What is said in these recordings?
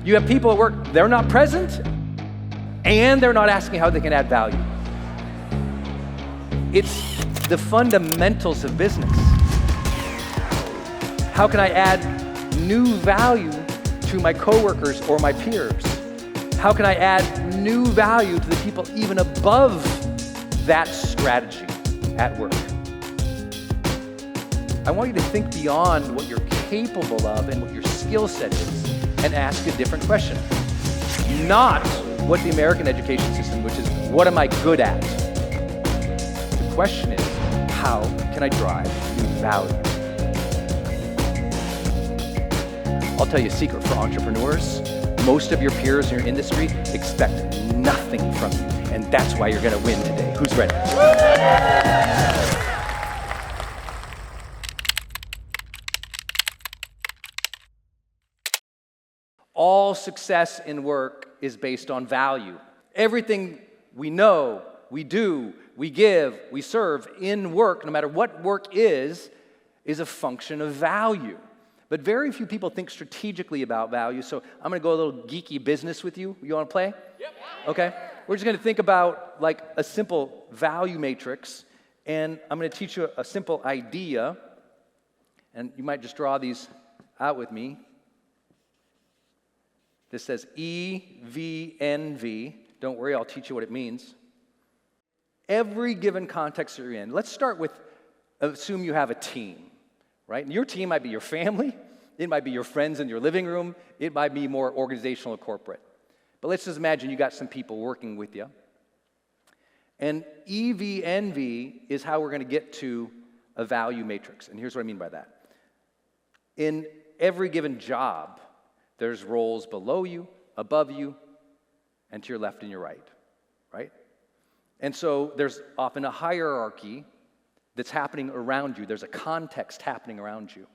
You have people at work, they're not present, and they're not asking how they can add value. It's the fundamentals of business. How can I add new value to my coworkers or my peers? How can I add new value to the people even above that strategy at work? I want you to think beyond what you're capable of and what your skill set is and ask a different question. Not what the American education system, which is, what am I good at? The question is, how can I drive new value? I'll tell you a secret for entrepreneurs. Most of your peers in your industry expect nothing from you, and that's why you're going to win today. Who's ready? All success in work is based on value. Everything we know, we do, we give, we serve in work, no matter what work is a function of value. But very few people think strategically about value, so I'm going to go a little geeky business with you. You want to play? Yep. Okay. We're just going to think about like a simple value matrix, and I'm going to teach you a simple idea, and you might just draw these out with me. This says EVNV. Don't worry, I'll teach you what it means. Every given context that you're in, let's start with, assume you have a team. Right? And your team might be your family, it might be your friends in your living room, it might be more organizational or corporate. But let's just imagine you got some people working with you. And EVNV is how we're going to get to a value matrix. And here's what I mean by that. In every given job, there's roles below you, above you, and to your left and your right. Right? And so there's often a hierarchy that's happening around you. There's a context happening around you.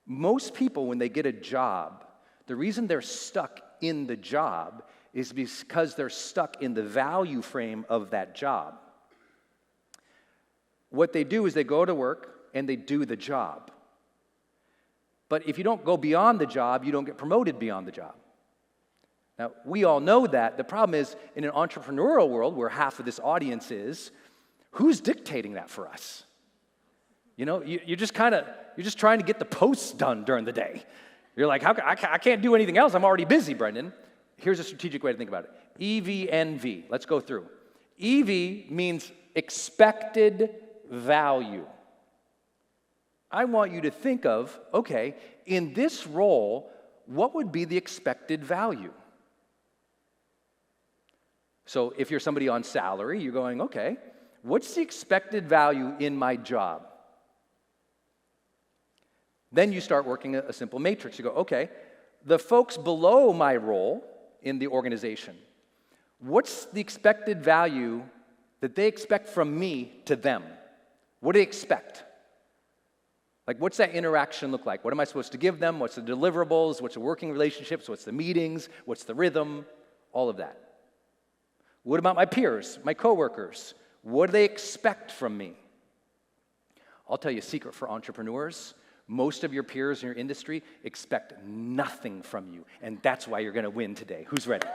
Most people, when they get a job, the reason they're stuck in the job is because they're stuck in the value frame of that job. What they do is they go to work and they do the job. But if you don't go beyond the job, you don't get promoted beyond the job. Now, we all know that. The problem is, in an entrepreneurial world where half of this audience is, who's dictating that for us? You know, you're just trying to get the posts done during the day. You're like, I can't do anything else. I'm already busy, Brendon. Here's a strategic way to think about it. EVNV. Let's go through. EV means expected value. I want you to think of, okay, in this role, what would be the expected value? So if you're somebody on salary, you're going, okay, what's the expected value in my job? Then you start working a simple matrix. You go, okay, the folks below my role in the organization, what's the expected value that they expect from me to them? What do they expect? Like, what's that interaction look like? What am I supposed to give them? What's the deliverables? What's the working relationships? What's the meetings? What's the rhythm? All of that. What about my peers, my coworkers? What do they expect from me? I'll tell you a secret for entrepreneurs. Most of your peers in your industry expect nothing from you, and that's why you're going to win today. Who's ready?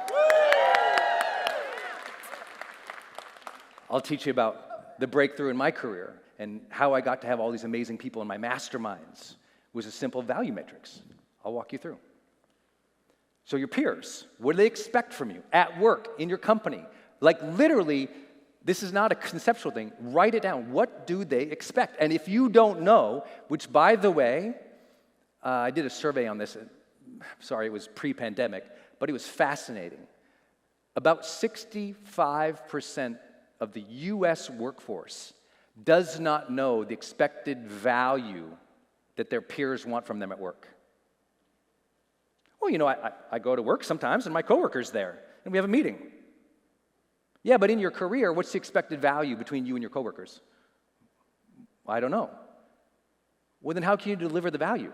I'll teach you about the breakthrough in my career and how I got to have all these amazing people in my masterminds. It was a simple value matrix. I'll walk you through. So your peers, what do they expect from you at work, in your company? Like literally, this is not a conceptual thing. Write it down. What do they expect? And if you don't know, which by the way, I did a survey on this. Sorry, it was pre-pandemic, but it was fascinating. About 65% of the U.S. workforce does not know the expected value that their peers want from them at work. Well, you know, I go to work sometimes and my coworker's there and we have a meeting. Yeah, but in your career, what's the expected value between you and your coworkers? I don't know. Well, then how can you deliver the value?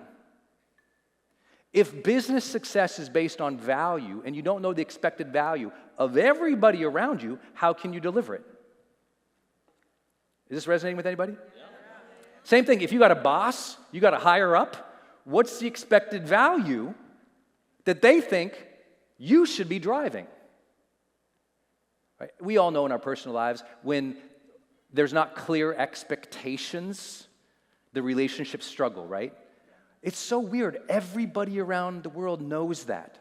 If business success is based on value and you don't know the expected value of everybody around you, how can you deliver it? Is this resonating with anybody? Yeah. Same thing, if you got a boss, you got a higher up, what's the expected value that they think you should be driving. Right? We all know in our personal lives when there's not clear expectations, the relationships struggle, right? It's so weird. Everybody around the world knows that,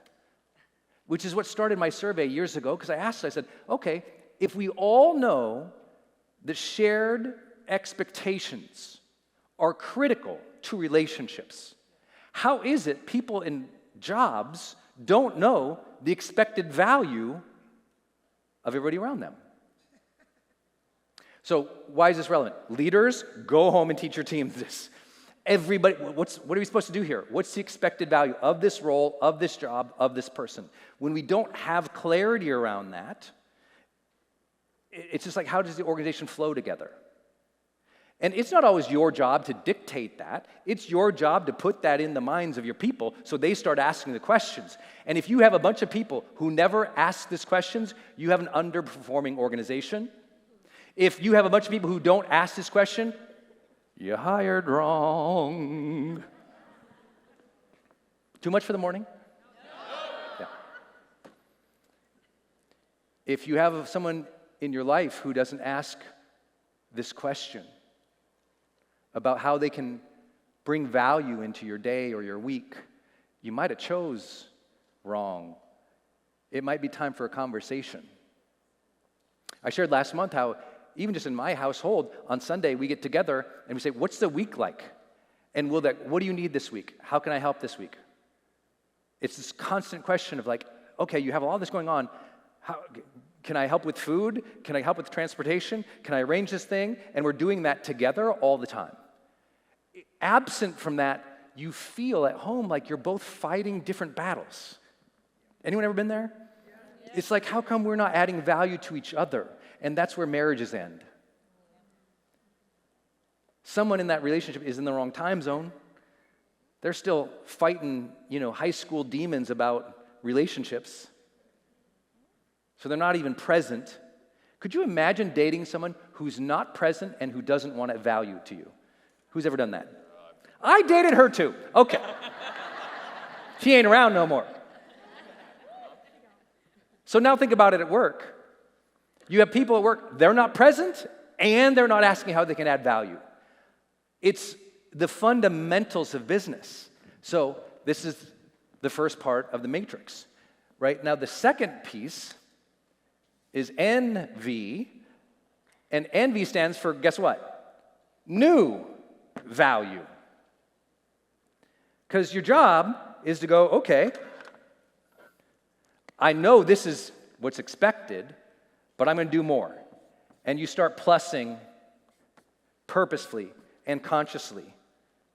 which is what started my survey years ago, because I said, okay, if we all know that shared expectations are critical to relationships, how is it people in jobs don't know the expected value of everybody around them? So why is this relevant? Leaders, go home and teach your team this. Everybody, what are we supposed to do here? What's the expected value of this role, of this job, of this person? When we don't have clarity around that, it's just like, how does the organization flow together? And it's not always your job to dictate that. It's your job to put that in the minds of your people so they start asking the questions. And if you have a bunch of people who never ask these questions, you have an underperforming organization. If you have a bunch of people who don't ask this question, you hired wrong. Too much for the morning? No. Yeah. If you have someone in your life who doesn't ask this question about how they can bring value into your day or your week, you might have chose wrong. It might be time for a conversation. I shared last month how even just in my household, on Sunday, we get together and we say, what's the week like? And what do you need this week? How can I help this week? It's this constant question of like, okay, you have all this going on. Can I help with food? Can I help with transportation? Can I arrange this thing? And we're doing that together all the time. Absent from that, you feel at home like you're both fighting different battles. Anyone ever been there? Yeah. It's like, how come we're not adding value to each other? And that's where marriages end. Someone in that relationship is in the wrong time zone. They're still fighting, high school demons about relationships. So they're not even present. Could you imagine dating someone who's not present and who doesn't want to add value to you? Who's ever done that? I dated her too. Okay. She ain't around no more. So now think about it at work. You have people at work, they're not present, and they're not asking how they can add value. It's the fundamentals of business. So this is the first part of the matrix, right? Now the second piece is NV, and NV stands for, guess what? New value. Because your job is to go, okay, I know this is what's expected, but I'm going to do more. And you start plussing purposefully and consciously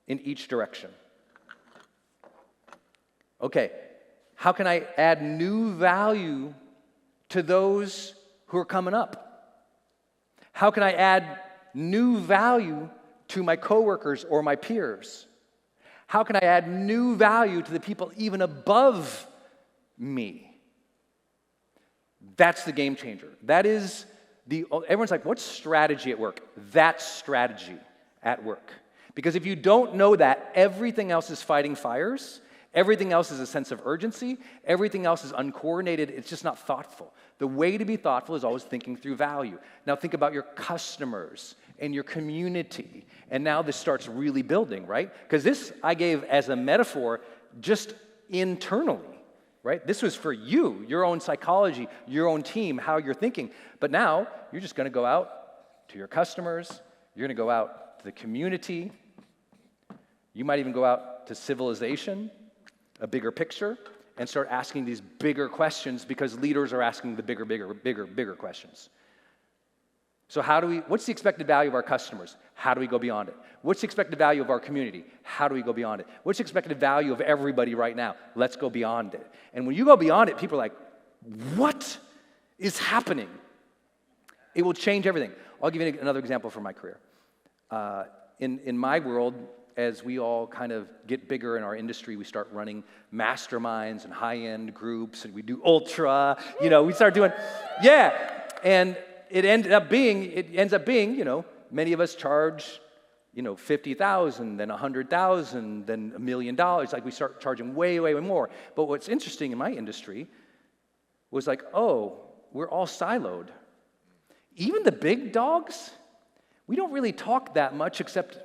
in each direction. Okay, how can I add new value to those who are coming up? How can I add new value to my coworkers or my peers? How can I add new value to the people even above me? That's the game changer. That is everyone's like, what's strategy at work? That's strategy at work. Because if you don't know that, everything else is fighting fires. Everything else is a sense of urgency. Everything else is uncoordinated. It's just not thoughtful. The way to be thoughtful is always thinking through value. Now think about your customers and your community. And now this starts really building, right? Because this I gave as a metaphor just internally. Right? This was for you, your own psychology, your own team, how you're thinking. But now, you're just going to go out to your customers. You're going to go out to the community. You might even go out to civilization, a bigger picture, and start asking these bigger questions because leaders are asking the bigger questions. So what's the expected value of our customers? How do we go beyond it? What's the expected value of our community? How do we go beyond it? What's the expected value of everybody right now? Let's go beyond it. And when you go beyond it, people are like, what is happening? It will change everything. I'll give you another example from my career. In my world, as we all kind of get bigger in our industry, we start running masterminds and high-end groups, and we do ultra, we start doing, and it ends up being, many of us charge $50,000, then $100,000, then $1 million. Like we start charging way, way, way more. But what's interesting in my industry was like, oh, we're all siloed. Even the big dogs, we don't really talk that much except,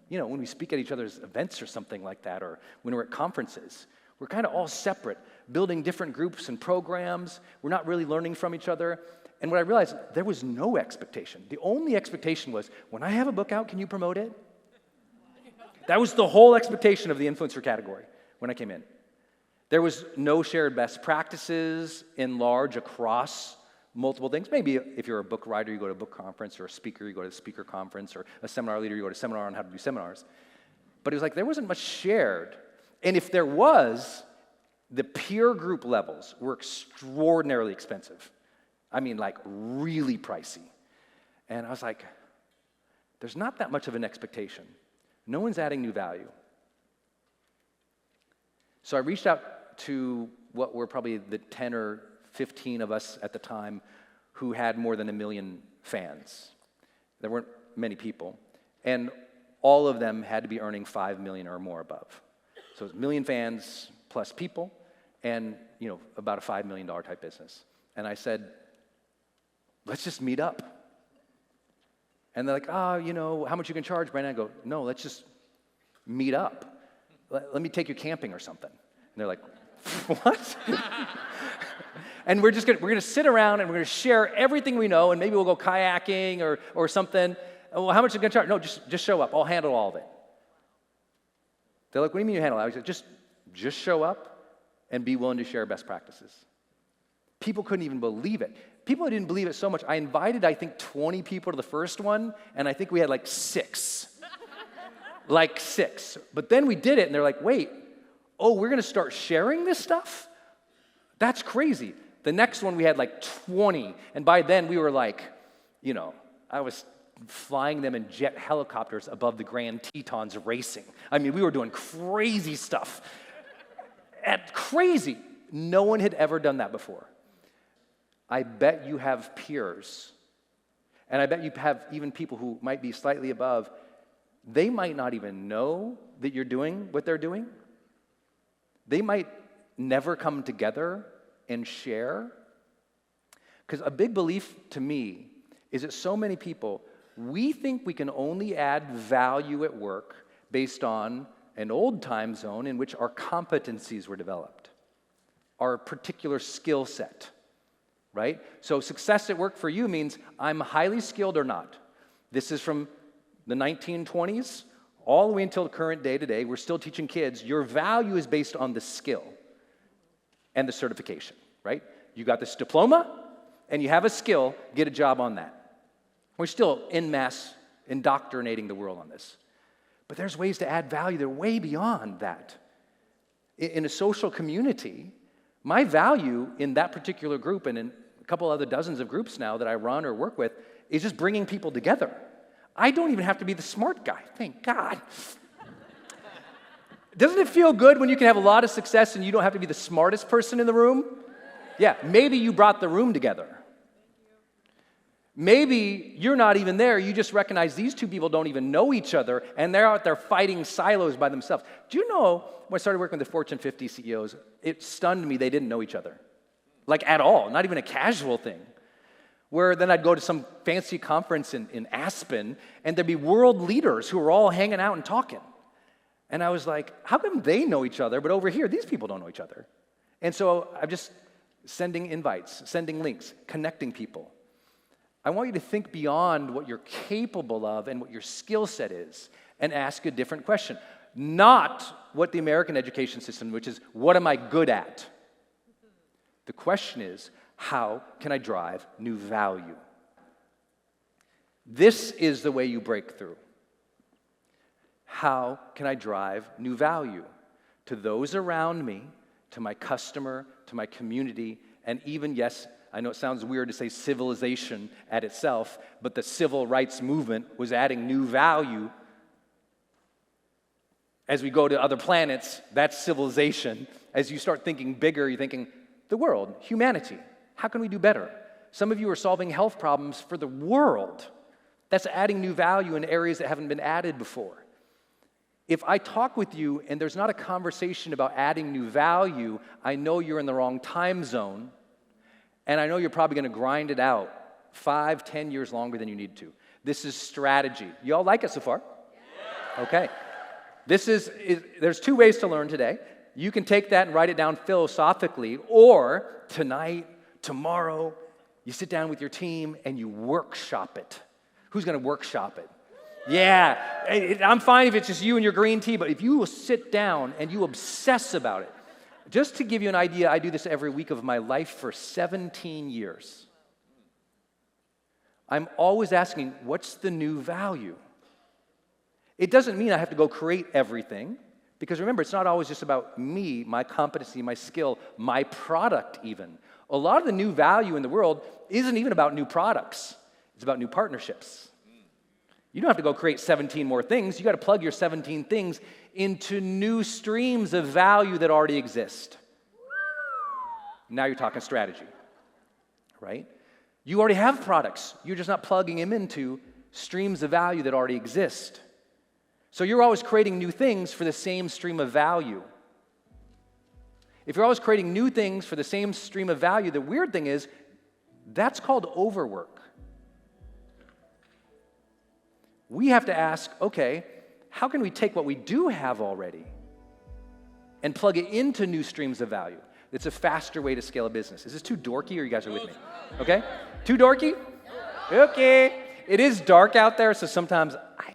when we speak at each other's events or something like that, or when we're at conferences. We're kind of all separate, building different groups and programs. We're not really learning from each other. And what I realized, there was no expectation. The only expectation was, when I have a book out, can you promote it? That was the whole expectation of the influencer category when I came in. There was no shared best practices in large across multiple things. Maybe if you're a book writer, you go to a book conference, or a speaker, you go to a speaker conference, or a seminar leader, you go to a seminar on how to do seminars. But it was like there wasn't much shared. And if there was, the peer group levels were extraordinarily expensive. I mean, like really pricey. And I was like, there's not that much of an expectation. No one's adding new value. So I reached out to what were probably the 10 or 15 of us at the time who had more than 1 million fans. There weren't many people. And all of them had to be earning 5 million or more above. So it was 1 million fans plus people and, about a $5 million type business. And I said, let's just meet up. And they're like, how much you can charge, Brendon? I go, no, let's just meet up. Let me take you camping or something. And they're like, what? And we're going to sit around and we're going to share everything we know, and maybe we'll go kayaking or something. Well, how much are you going to charge? No, just show up. I'll handle all of it. They're like, what do you mean you handle it? I said, just show up and be willing to share best practices. People couldn't even believe it. People didn't believe it so much. I invited, 20 people to the first one, and I think we had 6. 6. But then we did it, and they're like, wait, we're going to start sharing this stuff? That's crazy. The next one, we had 20, and by then we were I was flying them in jet helicopters above the Grand Tetons racing. I mean, we were doing crazy stuff. Crazy. No one had ever done that before. I bet you have peers, and I bet you have even people who might be slightly above. They might not even know that you're doing what they're doing. They might never come together and share. Because a big belief to me is that so many people, we think we can only add value at work based on an old time zone in which our competencies were developed, our particular skill set. Right? So success at work for you means I'm highly skilled or not. This is from the 1920s all the way until the current day today. We're still teaching kids your value is based on the skill and the certification, right? You got this diploma and you have a skill, get a job on that. We're still en masse indoctrinating the world on this. But there's ways to add value. They're way beyond that. In a social community, my value in that particular group and in a couple other dozens of groups now that I run or work with is just bringing people together. I don't even have to be the smart guy, thank God. Doesn't it feel good when you can have a lot of success and you don't have to be the smartest person in the room? Yeah, maybe you brought the room together. Maybe you're not even there, you just recognize these two people don't even know each other and they're out there fighting silos by themselves. Do you know, when I started working with the Fortune 50 CEOs, it stunned me they didn't know each other. At all, not even a casual thing. Where then I'd go to some fancy conference in Aspen and there'd be world leaders who were all hanging out and talking. And I was like, how come they know each other, but over here, these people don't know each other? And so I'm just sending invites, sending links, connecting people. I want you to think beyond what you're capable of and what your skill set is and ask a different question. Not what the American education system, which is, what am I good at? The question is, how can I drive new value? This is the way you break through. How can I drive new value to those around me, to my customer, to my community, and even, yes, I know it sounds weird to say civilization at itself, but the civil rights movement was adding new value. As we go to other planets, that's civilization. As you start thinking bigger, you're thinking, the world, humanity, how can we do better? Some of you are solving health problems for the world. That's adding new value in areas that haven't been added before. If I talk with you and there's not a conversation about adding new value, I know you're in the wrong time zone, and I know you're probably going to grind it out 5, 10 years longer than you need to. This is strategy. You all like it so far? Yeah. Okay. There's 2 ways to learn today. You can take that and write it down philosophically, or tonight, tomorrow, you sit down with your team and you workshop it. Who's going to workshop it? Yeah, I'm fine if it's just you and your green tea, but if you will sit down and you obsess about it. Just to give you an idea, I do this every week of my life for 17 years. I'm always asking, what's the new value? It doesn't mean I have to go create everything, because remember, it's not always just about me, my competency, my skill, my product even. A lot of the new value in the world isn't even about new products. It's about new partnerships. You don't have to go create 17 more things. You got to plug your 17 things into new streams of value that already exist. Now you're talking strategy, right? You already have products. You're just not plugging them into streams of value that already exist. So you're always creating new things for the same stream of value. If you're always creating new things for the same stream of value, the weird thing is, that's called overwork. We have to ask, okay, how can we take what we do have already and plug it into new streams of value? It's a faster way to scale a business. Is this too dorky, or you guys are with me? Okay? Too dorky? Okay. It is dark out there, so sometimes I